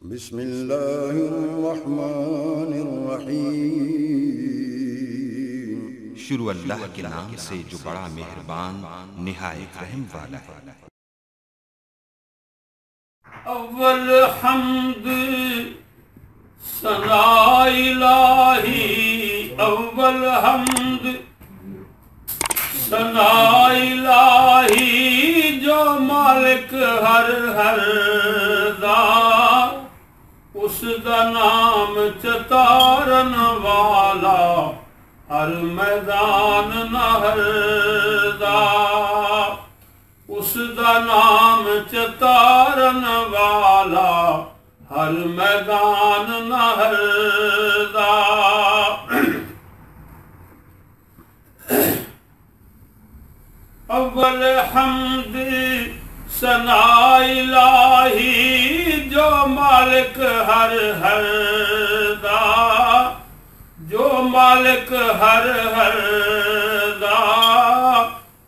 बिस्मिल्लाहिर्रहमानिर्रहीम। शुरू अल्लाह के नाम से जो बड़ा मेहरबान निहायत रहम वाला है। अव्वल हम्द सना इलाही, अव्वल हम्द सना इलाही, जो मालिक हर हर दा, उस दा नाम चतारन वाला, हर मैदान नहर दा, उस दा नाम चतारन वाला, हर मैदान नहर दा। अव्वल हम्द सना इलाही, जो मालिक हर हर दा, जो मालिक हर हर दा,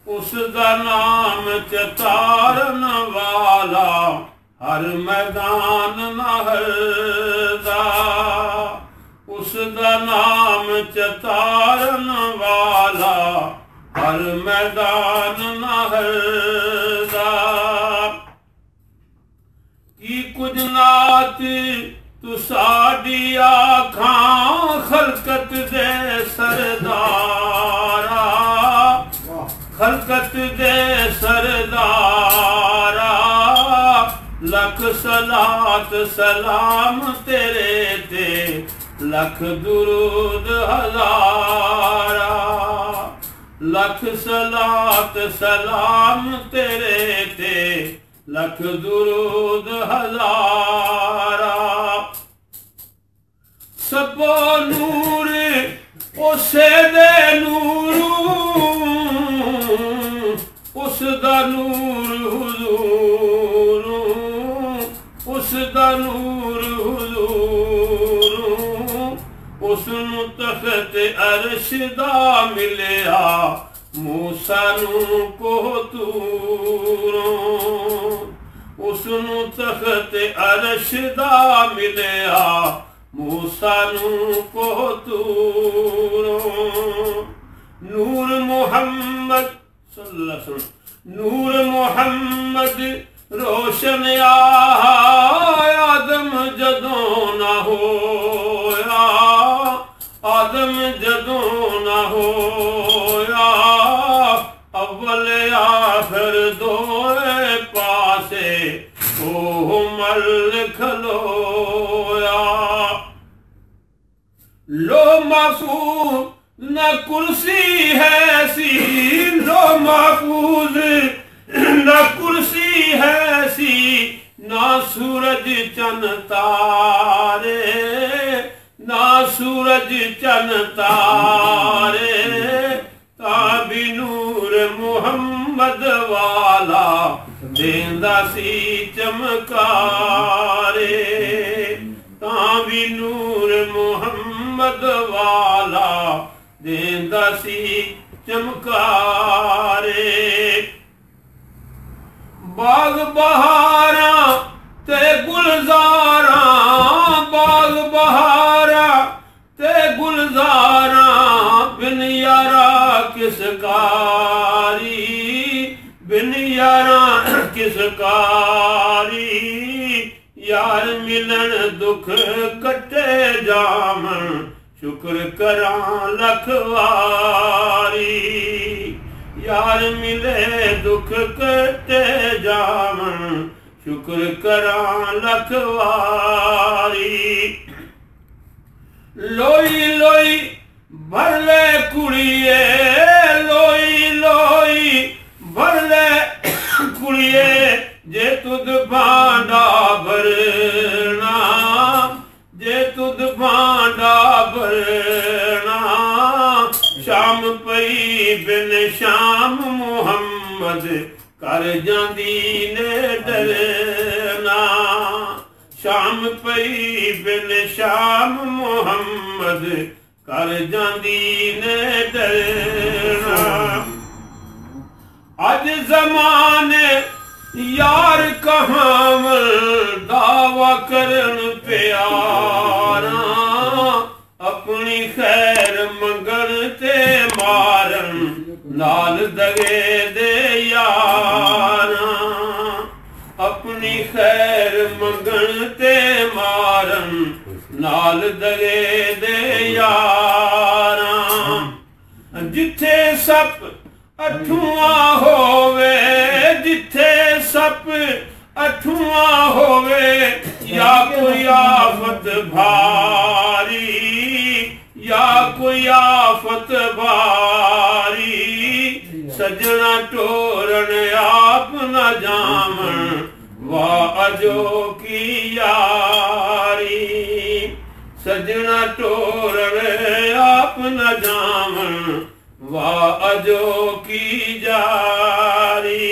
उस दा नाम चतारन वाला, हर मैदान नहर दा, उस दा नाम चतारन वाला, हर मैदान नहर दा। की कुछ नात तू साडी आखां, खलकत दे सरदारा, खलकत दे सरदारा, लख सलात सलाम तेरे ते, लख दुरूद हजारा, लख सलात सलाम तेरे ते, लख दुरूद हजारा। सबो नूर उसे दे नूरू, उस दा नूर हुजूरू, उस दा नूर हुजूरू, उसनु तख्त अर्श दा मिलिया, मूसा नू कोहतूरों, उसनु तख्त अर्श दा मिलिया, मूसा नू कोहतूरों। नूर मोहम्मद सल्लल्लाहु अलैहि वसल्लम, नूर मोहम्मद रोशन आदम जदों ना होया, आदम जदों ना होया, अव्वल आखिर दोए पासे, ओह मल खलोया। लो महफूज न कुर्सी है सी, लो महफूज न कुर्सी है सी, ना सूरज चन तारे, ना सूरज चन तारे, ताबी नूर मुहम्मद वाला, देंदा सी चमकारे, ताबी नूर मुहम्मद वाला, देंदा सी चमकारे। बाग बहारा ते गुलजारा, बाग बहारा ते गुलजारा, बिन यारा किस कारी, बिन यारा किस कारी, यार मिलन दुख कटे जामन, शुक्र करां लख वारी, यार मिले दुख कटे जामन, शुक्र करां लख वारी। लोई लोई भरले कुड़िए, लोई लोई भरले कुड़िए, जे तुद भांडा भरना, जे तुद भांडा भरना, शाम पई बिन शाम मुहम्मद, कर जांदी ने डरना, शाम पई बिन शाम मुहम्मद, कर जांदी ने डरना। अज जमाने यार कहाँ दावा करन प्यारा अपनी खैर मंगन ते मारन नाल दगे दे यारा अपनी खैर मंगन ते मारन नाल दगे दे यारा जिथे सप अठुआ होवे जिथे सप अठुआ होवे या कोई आफत भारी या कोई आफत भारी सजना टोरन आप न जामन वाह अजो की यारी सजना टोरन आप न जामन वाह अजो की जारी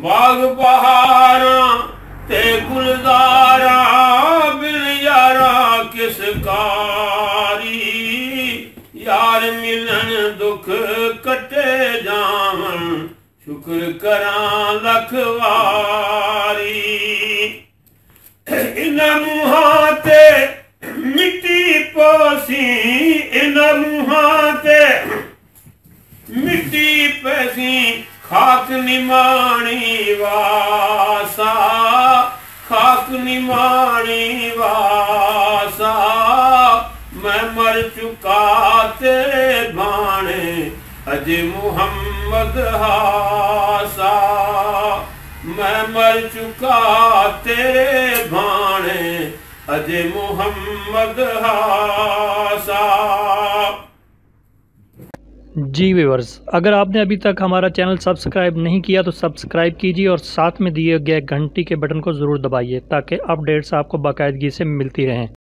बाग बहारा ते गुलदारा बिन यारा किस कारी यार मिलन दुख कटे जावन शुक्र करा लखवारी इन मुहां ते मिट्टी पोसी इन मुहां ते मिट्टी पैसी खाक निमाणी वासा खाक निमाणी वासा मैं मर चुका तेरे बाणे अजे मुहम्मद हासा मैं मर चुका तेरे बाणे अजे मुहम्मद हासा। जी व्यूअर्स, अगर आपने अभी तक हमारा चैनल सब्सक्राइब नहीं किया तो सब्सक्राइब कीजिए और साथ में दिए गए घंटी के बटन को ज़रूर दबाइए ताकि अपडेट्स आपको बाकायदगी से मिलती रहें।